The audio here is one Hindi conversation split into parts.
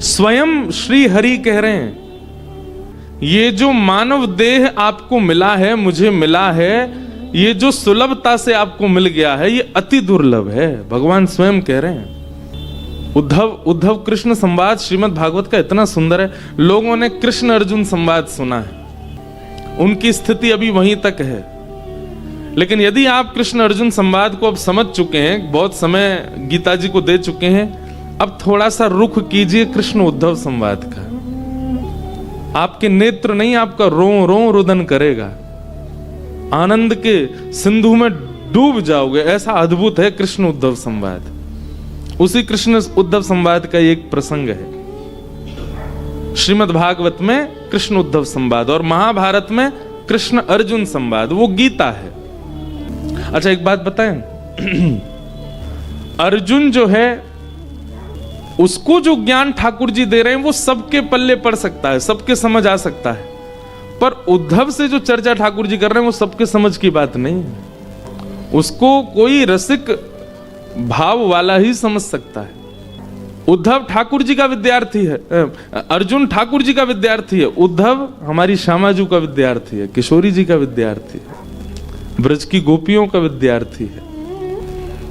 स्वयं श्री हरि कह रहे हैं, ये जो मानव देह आपको मिला है, मुझे मिला है, ये जो सुलभता से आपको मिल गया है, ये अति दुर्लभ है। भगवान स्वयं कह रहे हैं। उद्धव कृष्ण संवाद श्रीमद् भागवत का इतना सुंदर है। लोगों ने कृष्ण अर्जुन संवाद सुना है, उनकी स्थिति अभी वहीं तक है। लेकिन यदि आप कृष्ण अर्जुन संवाद को अब समझ चुके हैं, बहुत समय गीता जी को दे चुके हैं, अब थोड़ा सा रुख कीजिए कृष्ण उद्धव संवाद का। आपके नेत्र नहीं, आपका रो रो रुदन करेगा, आनंद के सिंधु में डूब जाओगे। ऐसा अद्भुत है कृष्ण उद्धव संवाद। उसी कृष्ण उद्धव संवाद का एक प्रसंग है श्रीमद् भागवत में, कृष्ण उद्धव संवाद, और महाभारत में कृष्ण अर्जुन संवाद, वो गीता है। अच्छा एक बात बताएं, अर्जुन जो है उसको जो ज्ञान ठाकुर जी दे रहे हैं वो सबके पल्ले पड़ सकता है, सबके समझ आ सकता है, पर उद्धव से जो चर्चा ठाकुर जी कर रहे हैं वो सबके समझ की बात नहीं है। उसको कोई रसिक भाव वाला ही समझ सकता है। उद्धव ठाकुर जी का विद्यार्थी है, अर्जुन ठाकुर जी का विद्यार्थी है, उद्धव हमारी श्यामाजू का विद्यार्थी है, किशोरी जी का विद्यार्थी है, ब्रज की गोपियों का विद्यार्थी है।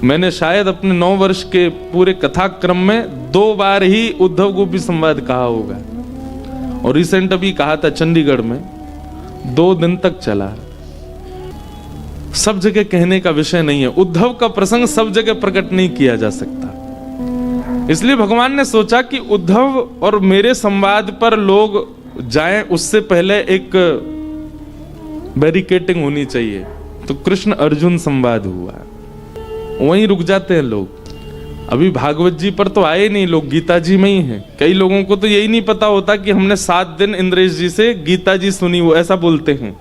मैंने शायद अपने 9 वर्ष के पूरे कथाक्रम में 2 बार ही उद्धव गोपी संवाद कहा होगा, और रिसेंट अभी कहा था चंडीगढ़ में, 2 दिन तक चला। सब जगह कहने का विषय नहीं है, उद्धव का प्रसंग सब जगह प्रकट नहीं किया जा सकता। इसलिए भगवान ने सोचा कि उद्धव और मेरे संवाद पर लोग जाएं, उससे पहले एक बैरिकेटिंग होनी चाहिए। तो कृष्ण अर्जुन संवाद हुआ, वहीं रुक जाते हैं लोग। अभी भागवत जी पर तो आए नहीं लोग, गीता जी में ही हैं। कई लोगों को तो यही नहीं पता होता कि हमने 7 दिन इंद्रेश जी से गीता जी सुनी, वो ऐसा बोलते हैं,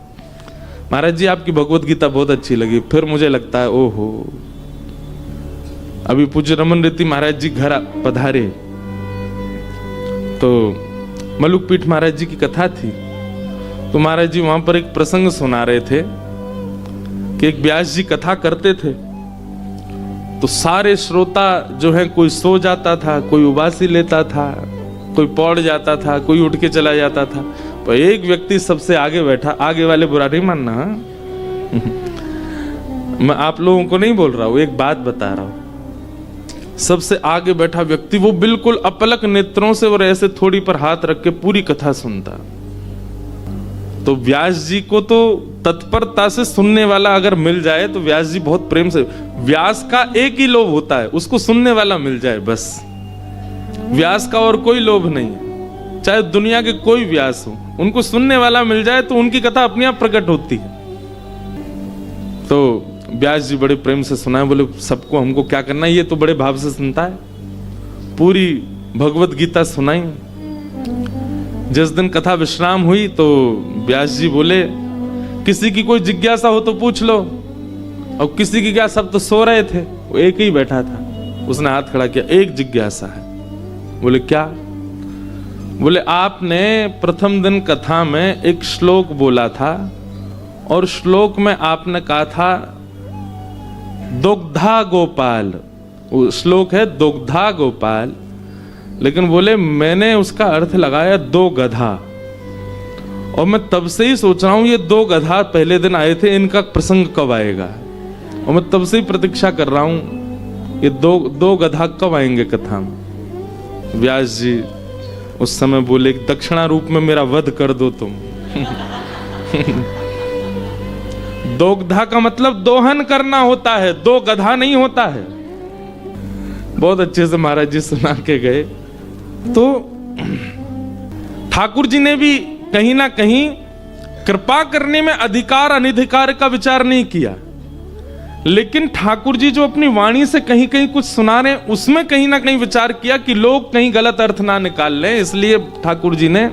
महाराज जी आपकी भगवत गीता बहुत अच्छी लगी। फिर मुझे लगता है ओहो, अभी पूज्य रमन रीति महाराज जी घर पधारे तो मलुक पीठ महाराज जी की कथा थी, तो महाराज जी वहां पर एक प्रसंग सुना रहे थे कि एक व्यास जी कथा करते थे, तो सारे श्रोता जो है, कोई सो जाता था, कोई उबासी लेता था, कोई पौड़ जाता था, कोई उठ के चला जाता था, तो एक व्यक्ति सबसे आगे बैठा। आगे वाले बुरा नहीं मानना, मैं आप लोगों को नहीं बोल रहा हूं, एक बात बता रहा हूं। सबसे आगे बैठा व्यक्ति वो बिल्कुल अपलक नेत्रों से और ऐसे थोड़ी पर हाथ रख के पूरी कथा सुनता। तो व्यास जी को तो तत्परता से सुनने वाला अगर मिल जाए तो व्यास जी बहुत प्रेम से, व्यास का एक ही लोभ होता है, उसको सुनने वाला मिल जाए बस। व्यास का और कोई लोभ नहीं, चाहे दुनिया के कोई व्यास हो, उनको सुनने वाला मिल जाए तो उनकी कथा अपने आप प्रकट होती है। तो व्यास जी बड़े प्रेम से सुनाए, बोले सबको हमको क्या करना है, ये तो बड़े भाव से सुनता है, पूरी भगवत गीता सुनाई। जिस दिन कथा विश्राम हुई तो व्यास जी बोले किसी की कोई जिज्ञासा हो तो पूछ लो, और किसी की क्या, सब तो सो रहे थे, वो एक ही बैठा था। उसने हाथ खड़ा किया, एक जिज्ञासा है। बोले क्या? बोले आपने प्रथम दिन कथा में एक श्लोक बोला था, और श्लोक में आपने कहा था दुग्धा गोपाल, वो श्लोक है दुग्धा गोपाल, लेकिन बोले मैंने उसका अर्थ लगाया 2 गधा, और मैं तब से ही सोच रहा हूं ये 2 गधा पहले दिन आए थे, इनका प्रसंग कब आएगा, और मैं तब से ही प्रतीक्षा कर रहा हूं ये दो गधा कब आएंगे कथा में। व्यास जी उस समय बोले दक्षिणा रूप में मेरा वध कर दो तुम। दोग्धा का मतलब दोहन करना होता है, 2 गधा नहीं होता है। बहुत अच्छे से महाराज जी सुना के गए। तो ठाकुर जी ने भी कहीं ना कहीं कृपा करने में अधिकार अनधिकार का विचार नहीं किया, लेकिन ठाकुर जी जो अपनी वाणी से कहीं कहीं कुछ सुना रहे हैं उसमें कहीं ना कहीं विचार किया कि लोग कहीं गलत अर्थ ना निकाल लें, इसलिए ठाकुर जी ने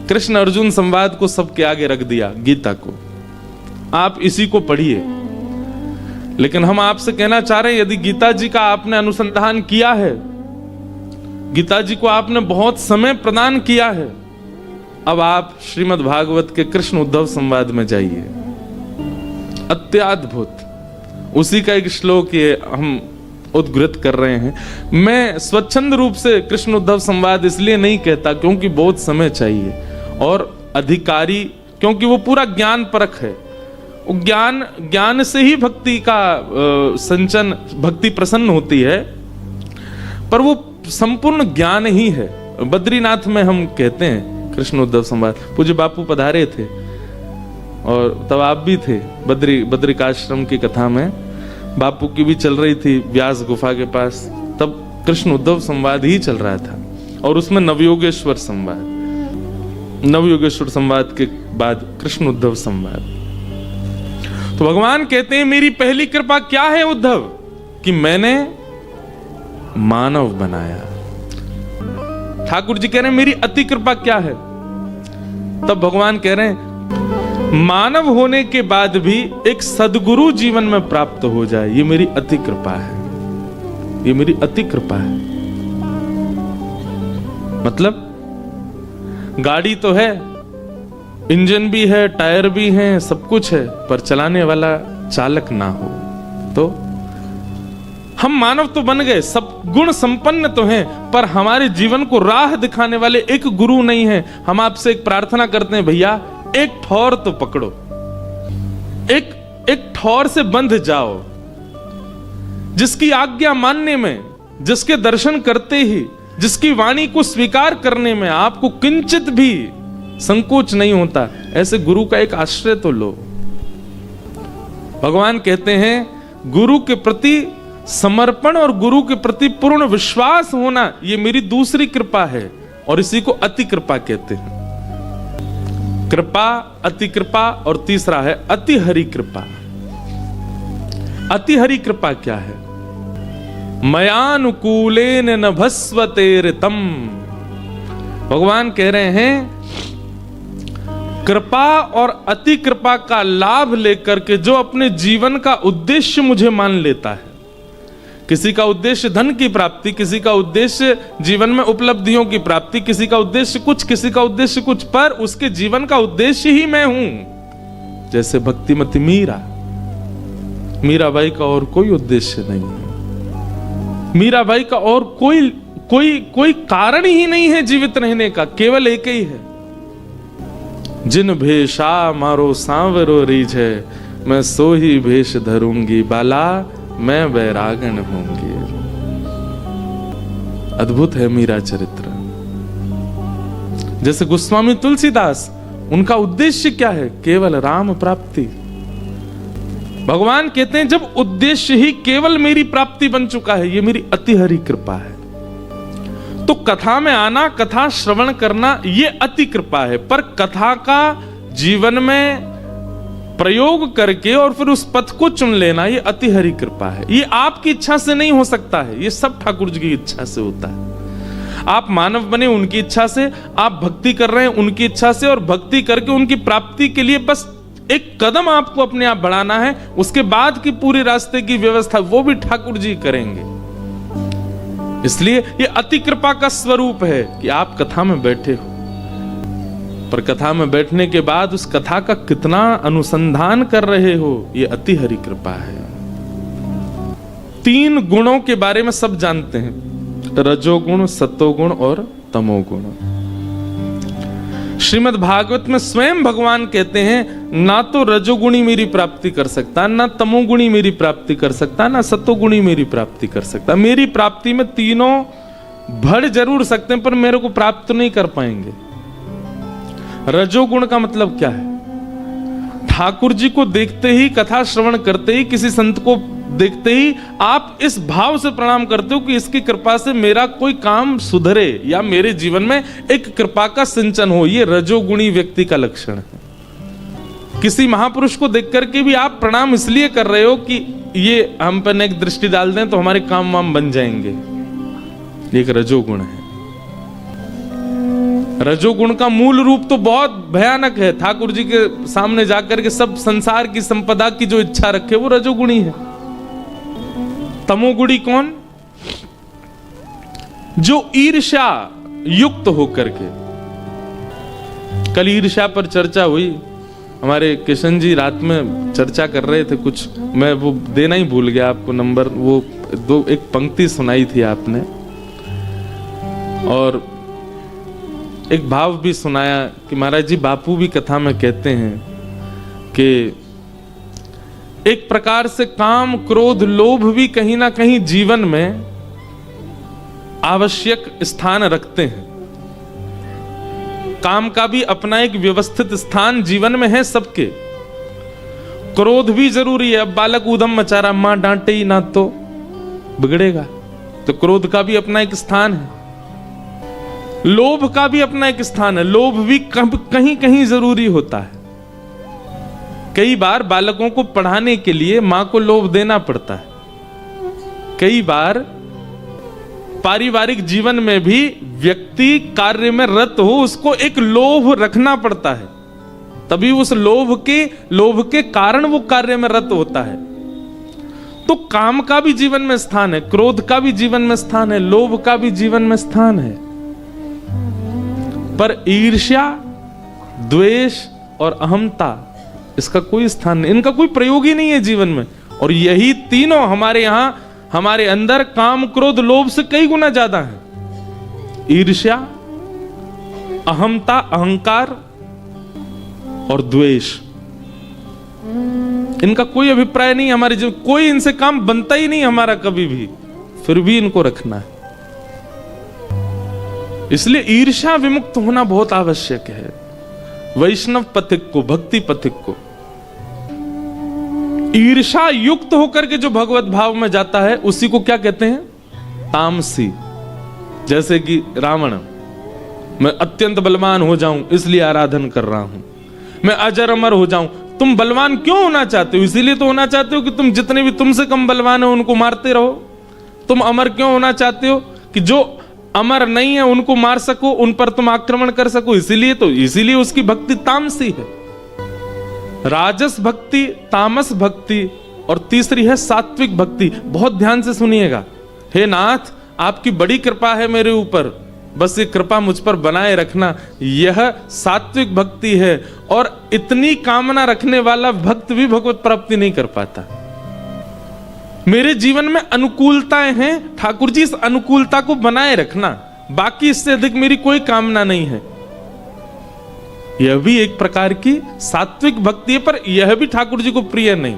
कृष्ण अर्जुन संवाद को सबके आगे रख दिया, गीता को। आप इसी को पढ़िए। लेकिन हम आपसे कहना चाह रहे हैं, यदि गीता जी का आपने अनुसंधान किया है, गीता जी को आपने बहुत समय प्रदान किया है, अब आप श्रीमद् भागवत के कृष्ण उद्धव संवाद में जाइए। अत्याद्भुत, उसी का एक श्लोक ये हम उद्घृत कर रहे हैं। मैं स्वच्छंद रूप से कृष्ण उद्धव संवाद इसलिए नहीं कहता क्योंकि बहुत समय चाहिए, और अधिकारी, क्योंकि वो पूरा ज्ञान परख है। ज्ञान से ही भक्ति का संचन, भक्ति प्रसन्न होती है, पर वो संपूर्ण ज्ञान ही है। बद्रीनाथ में हम कहते हैं कृष्ण उद्धव संवाद, पूज्य बापू पधारे थे और तब आप भी थे। बद्रिकाश्रम की कथा में बापू की भी चल रही थी व्यास गुफा के पास, तब कृष्ण उद्धव संवाद ही चल रहा था, और उसमें नवयोगेश्वर संवाद के बाद कृष्ण उद्धव संवाद। तो भगवान कहते हैं मेरी पहली कृपा क्या है उद्धव, कि मैंने मानव बनाया। ठाकुर जी कह रहे हैं मेरी अति कृपा क्या है, तब भगवान कह रहे हैं मानव होने के बाद भी एक सद्गुरु जीवन में प्राप्त हो जाए, ये मेरी अति कृपा है, ये मेरी अति कृपा है। मतलब गाड़ी तो है, इंजन भी है, टायर भी हैं, सब कुछ है, पर चलाने वाला चालक ना हो तो हम मानव तो बन गए, सब गुण संपन्न तो हैं, पर हमारे जीवन को राह दिखाने वाले एक गुरु नहीं है। हम आपसे एक प्रार्थना करते हैं, भैया एक ठौर तो पकड़ो, एक ठौर से बंध जाओ, जिसकी आज्ञा मानने में, जिसके दर्शन करते ही, जिसकी वाणी को स्वीकार करने में आपको किंचित भी संकोच नहीं होता, ऐसे गुरु का एक आश्रय तो लो। भगवान कहते हैं गुरु के प्रति समर्पण और गुरु के प्रति पूर्ण विश्वास होना, ये मेरी दूसरी कृपा है, और इसी को अति कृपा कहते हैं। कृपा, अति कृपा, और तीसरा है अति हरि कृपा। अति हरि कृपा क्या है? मयानुकूलेन न भस्वतेरितम। भगवान कह रहे हैं कृपा और अति कृपा का लाभ लेकर के जो अपने जीवन का उद्देश्य मुझे मान लेता है, किसी का उद्देश्य धन की प्राप्ति, किसी का उद्देश्य जीवन में उपलब्धियों की प्राप्ति, किसी का उद्देश्य कुछ, किसी का उद्देश्य कुछ, पर उसके जीवन का उद्देश्य ही मैं हूं। जैसे भक्तिमती मीराबाई का और कोई उद्देश्य नहीं है, मीराबाई का और कोई कारण ही नहीं है जीवित रहने का, केवल एक ही है, जिन भेषा मारो सांवरो रीझे, मैं सो ही भेष धरूंगी, बाला मैं बैरागन होंगी। अद्भुत है मीरा चरित्र। जैसे गोस्वामी तुलसीदास, उनका उद्देश्य क्या है? केवल राम प्राप्ति। भगवान कहते हैं जब उद्देश्य ही केवल मेरी प्राप्ति बन चुका है, ये मेरी अति हरि कृपा है। तो कथा में आना, कथा श्रवण करना, ये अति कृपा है, पर कथा का जीवन में प्रयोग करके और फिर उस पथ को चुन लेना, ये अति हरि कृपा है। ये आपकी इच्छा से नहीं हो सकता है, ये सब ठाकुर जी की इच्छा से होता है। आप मानव बने उनकी इच्छा से, आप भक्ति कर रहे हैं उनकी इच्छा से, और भक्ति करके उनकी प्राप्ति के लिए बस एक कदम आपको अपने आप बढ़ाना है, उसके बाद की पूरे रास्ते की व्यवस्था वो भी ठाकुर जी करेंगे। इसलिए ये अति कृपा का स्वरूप है कि आप कथा में बैठे हो, पर कथा में बैठने के बाद उस कथा का कितना अनुसंधान कर रहे हो, ये अति हरि कृपा है। 3 गुणों के बारे में सब जानते हैं, रजोगुण, सत्वगुण और तमोगुण। श्रीमद् भागवत में स्वयं भगवान कहते हैं ना तो रजोगुणी मेरी प्राप्ति कर सकता, ना तमोगुणी मेरी प्राप्ति कर सकता, ना सत्वगुणी मेरी प्राप्ति कर सकता। मेरी प्राप्ति में तीनों बढ़ जरूर सकते हैं, पर मेरे को प्राप्त नहीं कर पाएंगे। रजोगुण का मतलब क्या है? ठाकुर जी को देखते ही, कथा श्रवण करते ही, किसी संत को देखते ही आप इस भाव से प्रणाम करते हो कि इसकी कृपा से मेरा कोई काम सुधरे या मेरे जीवन में एक कृपा का सिंचन हो। ये रजोगुणी व्यक्ति का लक्षण है। किसी महापुरुष को देख करके भी आप प्रणाम इसलिए कर रहे हो कि ये हम पर एक दृष्टि डाल दें तो हमारे काम वाम बन जाएंगे, ये एक रजोगुण है। रजोगुण का मूल रूप तो बहुत भयानक है। ठाकुर जी के सामने जाकर के सब संसार की संपदा की जो इच्छा रखे, वो रजोगुणी है। तमोगुणी कौन? जो ईर्ष्या युक्त होकर के, कल ईर्ष्या पर चर्चा हुई, हमारे किशन जी रात में चर्चा कर रहे थे कुछ, मैं वो देना ही भूल गया आपको नंबर, वो एक पंक्ति सुनाई थी आपने और एक भाव भी सुनाया कि महाराज जी बापू भी कथा में कहते हैं कि एक प्रकार से काम, क्रोध, लोभ भी कहीं ना कहीं जीवन में आवश्यक स्थान रखते हैं। काम का भी अपना एक व्यवस्थित स्थान जीवन में है सबके। क्रोध भी जरूरी है। अब बालक ऊधम मचा रहा, मां डांटे ही ना तो बिगड़ेगा, तो क्रोध का भी अपना एक स्थान है। लोभ का भी अपना एक स्थान है। लोभ भी कहीं कहीं जरूरी होता है। कई बार बालकों को पढ़ाने के लिए मां को लोभ देना पड़ता है। कई बार पारिवारिक जीवन में भी व्यक्ति कार्य में रत हो, उसको एक लोभ रखना पड़ता है, तभी उस लोभ के कारण वो कार्य में रत होता है। तो काम का भी जीवन में स्थान है, क्रोध का भी जीवन में स्थान है, लोभ का भी जीवन में स्थान है। पर ईर्ष्या, द्वेष और अहंता, इसका कोई स्थान नहीं, इनका कोई प्रयोग ही नहीं है जीवन में। और यही तीनों हमारे यहां, हमारे अंदर काम, क्रोध, लोभ से कई गुना ज्यादा है। ईर्ष्या, अहंता, अहंकार और द्वेष, इनका कोई अभिप्राय नहीं हमारे जीवन, कोई इनसे काम बनता ही नहीं हमारा कभी भी, फिर भी इनको रखना है। इसलिए ईर्ष्या विमुक्त होना बहुत आवश्यक है। वैष्णव पथिक को, भक्ति पथिक को ईर्ष्या युक्त होकर के जो भगवत भाव में जाता है उसी को क्या कहते हैं? तामसी। जैसे कि रावण, मैं अत्यंत बलवान हो जाऊं इसलिए आराधन कर रहा हूं, मैं अजर अमर हो जाऊं। तुम बलवान क्यों होना चाहते हो? इसीलिए तो होना चाहते हो कि तुम जितने भी तुमसे कम बलवान हो उनको मारते रहो। तुम अमर क्यों होना चाहते हो? कि जो अमर नहीं है उनको मार सको, उन पर तुम आक्रमण कर सको। इसीलिए उसकी भक्ति तामसी है। राजस भक्ति, तामस भक्ति और तीसरी है सात्विक भक्ति। बहुत ध्यान से सुनिएगा। हे नाथ, आपकी बड़ी कृपा है मेरे ऊपर, बस ये कृपा मुझ पर बनाए रखना। यह सात्विक भक्ति है। और इतनी कामना रखने वाला भक्त भी भगवत प्राप्ति नहीं कर पाता। मेरे जीवन में अनुकूलताएं हैं, ठाकुर जी इस अनुकूलता को बनाए रखना, बाकी इससे अधिक मेरी कोई कामना नहीं है। यह भी एक प्रकार की सात्विक भक्ति है, पर यह भी ठाकुर जी को प्रिय नहीं।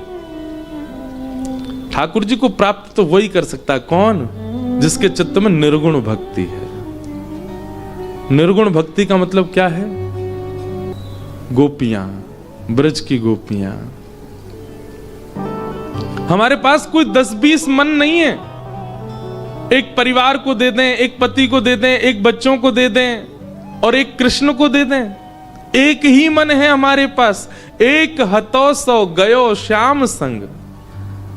ठाकुर जी को प्राप्त तो वही कर सकता है, कौन? जिसके चित्त में निर्गुण भक्ति है। निर्गुण भक्ति का मतलब क्या है? गोपियां, ब्रज की गोपियां। हमारे पास कोई 10-20 मन नहीं है। एक परिवार को दे दें, एक पति को दे दें, एक बच्चों को दे दें और एक कृष्ण को दे दें। एक ही मन है हमारे पास। एक हतो सो गयो श्याम संग।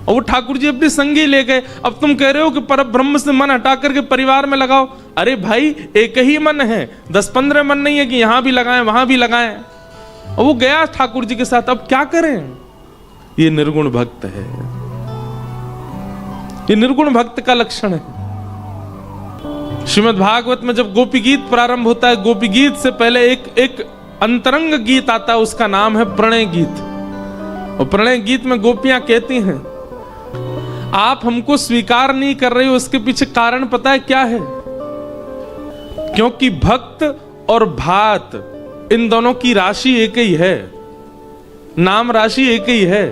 और वो ठाकुर जी अपनी संगी ले गए। अब तुम कह रहे हो कि परब्रह्म से मन हटा करके परिवार में लगाओ। अरे भाई, एक ही मन है, 10-15 मन नहीं है कि यहां भी लगाएं वहां भी लगाएं। और वो गया ठाकुर जी के साथ। अब क्या करें? ये निर्गुण भक्त है। ये निर्गुण भक्त का लक्षण है। श्रीमद् भागवत में जब गोपी गीत प्रारंभ होता है, गोपी गीत से पहले एक अंतरंग गीत आता है, उसका नाम है प्रणय गीत। और प्रणय गीत में गोपियां कहती हैं, आप हमको स्वीकार नहीं कर रहे हो, उसके पीछे कारण पता है क्या है? क्योंकि भक्त और भात, इन दोनों की राशि एक ही है, नाम राशि एक ही है।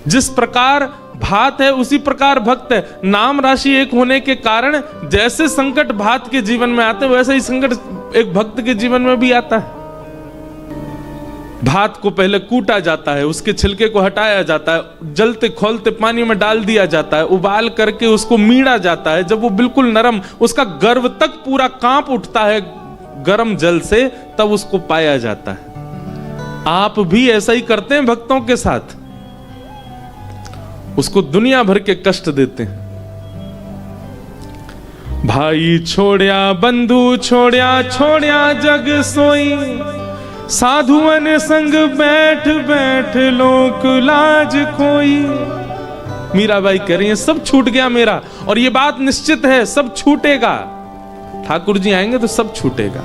जिस प्रकार भात है उसी प्रकार भक्त है। नाम राशि एक होने के कारण जैसे संकट भात के जीवन में आते हैं, वैसे ही संकट एक भक्त के जीवन में भी आता है। भात को पहले कूटा जाता है, उसके छिलके को हटाया जाता है, जलते खोलते पानी में डाल दिया जाता है, उबाल करके उसको मीड़ा जाता है। जब वो बिल्कुल नरम, उसका गर्भ तक पूरा कांप उठता है गर्म जल से, तब उसको पाया जाता है। आप भी ऐसा ही करते हैं भक्तों के साथ, उसको दुनिया भर के कष्ट देते हैं। भाई छोड़या, बंधु छोड़या, छोड़या जग सोई, साधुअन संग बैठ बैठ लोक लाज खोई। मीराबाई कह रही है, सब छूट गया मेरा, और ये बात निश्चित है, सब छूटेगा। ठाकुर जी आएंगे तो सब छूटेगा।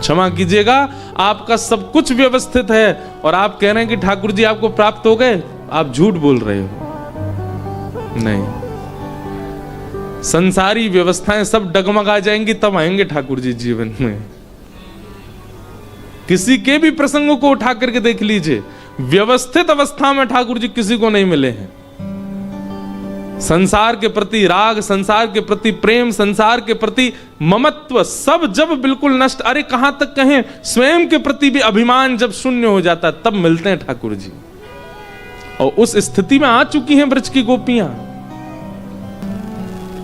क्षमा कीजिएगा, आपका सब कुछ व्यवस्थित है और आप कह रहे हैं कि ठाकुर जी आपको प्राप्त हो गए। आप झूठ बोल रहे हो। नहीं, संसारी व्यवस्थाएं सब डगमगा जाएंगी तब आएंगे ठाकुर जी जीवन में। किसी के भी प्रसंगों को उठा करके देख लीजिए, व्यवस्थित अवस्था में ठाकुर जी किसी को नहीं मिले हैं। संसार के प्रति राग, संसार के प्रति प्रेम, संसार के प्रति ममत्व सब जब बिल्कुल नष्ट, अरे कहां तक कहें स्वयं के प्रति भी अभिमान जब शून्य हो जाता तब मिलते हैं ठाकुर जी। और उस स्थिति में आ चुकी हैं ब्रज की गोपियां।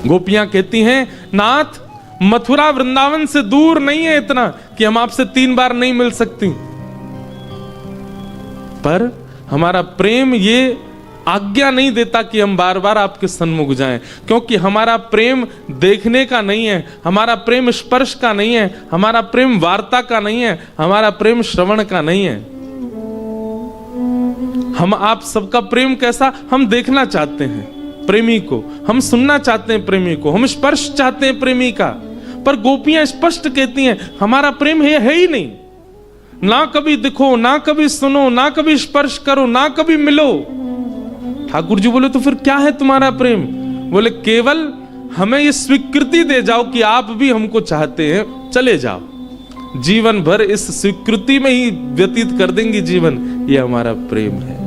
गोपियां कहती हैं, नाथ मथुरा वृंदावन से दूर नहीं है इतना कि हम आपसे 3 बार नहीं मिल सकती, पर हमारा प्रेम ये आज्ञा नहीं देता कि हम बार बार आपके सन्मुख जाएं, क्योंकि हमारा प्रेम देखने का नहीं है, हमारा प्रेम स्पर्श का नहीं है, हमारा प्रेम वार्ता का नहीं है, हमारा प्रेम श्रवण का नहीं है। हम आप सबका प्रेम कैसा, हम देखना चाहते हैं प्रेमी को, हम सुनना चाहते हैं प्रेमी को, हम स्पर्श चाहते हैं प्रेमी का। पर गोपियां स्पष्ट कहती हैं हमारा प्रेम है ही नहीं, ना कभी दिखो, ना कभी सुनो, ना कभी स्पर्श करो, ना कभी मिलो। ठाकुर जी बोले तो फिर क्या है तुम्हारा प्रेम? बोले केवल हमें ये स्वीकृति दे जाओ कि आप भी हमको चाहते हैं, चले जाओ, जीवन भर इस स्वीकृति में ही व्यतीत कर देंगे जीवन, ये हमारा प्रेम है।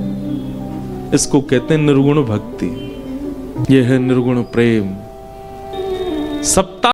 इसको कहते हैं निर्गुण भक्ति, यह है निर्गुण प्रेम। सप्ताह